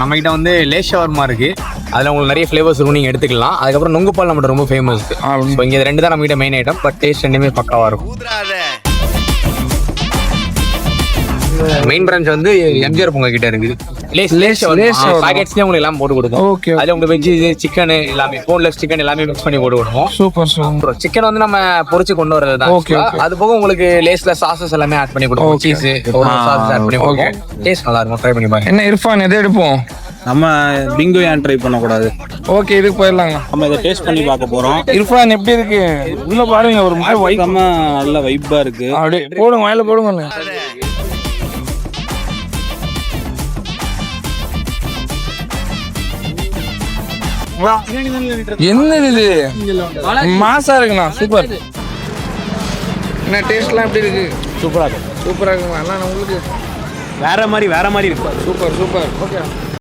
நம்ம கிட்ட வந்து லேஸ் ஷவர்மா இருக்கு. அதில் உங்களுக்கு நிறைய ஃப்ளேவர்ஸ் இருக்கும், நீங்கள் எடுத்துக்கலாம். அதுக்கப்புறம் நுங்கு பால் நம்மகிட்ட ரொம்ப ஃபேமஸ். ஸோ இங்கே ரெண்டு தான் நம்ம கிட்ட மெயின் ஐட்டம். பட் டேஸ்ட் ரெண்டுமே பக்காவாக இருக்கும். மெயின் பிரான்ச் வந்து எம்ஜிஆர் பொங்கல் கிட்ட இருக்குது. லேஸ் பாக்கெட்ஸ்லேயே உங்களுக்கு எல்லாம் போட்டு கொடுக்கும். ஓகே. அதில் உங்களுக்கு வெஜ்ஜு சிக்கன் எல்லாமே போன்லெஸ் சிக்கன் எல்லாமே மிக்ஸ் பண்ணி போட்டு கொடுப்போம். சூப்பர். சிக்கன் வந்து நம்ம பொரிச்சு கொண்டு வரது தான். ஓகே. அது போக உங்களுக்கு லேஸ்ல சாசஸ் எல்லாமே ஆட் பண்ணி கொடுப்போம். சீஸ் ஒரு சாஸ் ஆட் பண்ணி கொடுப்போம். டேஸ்ட் நல்லா இருக்கும். ட்ரை பண்ணி பாருங்க. என்ன இர்ஃபான் எதை எடுப்போம்? நம்ம பிங்கோ ஏன் ட்ரை பண்ணக்கூடாது? ஓகே, இதுக்கு போயிடலாங்க. நம்ம இதை டேஸ்ட் பண்ணி பார்க்க போறோம். இர்ஃபான் எப்படி இருக்கு? உள்ள பாருங்க, ஒரு மாதிரி வைப். நம்ம நல்ல வைப்பா இருக்கு. அப்படியே போடுங்க, வாயில போடுங்க. என்ன இது மாசா இருக்குண்ணா. சூப்பர். என்ன டேஸ்ட்லாம் எப்படி இருக்கு? சூப்பரா இருக்கு. சூப்பரா இருக்குங்களா? அண்ணா உங்களுக்கு வேற மாதிரி இருக்கு. சூப்பர். ஓகே.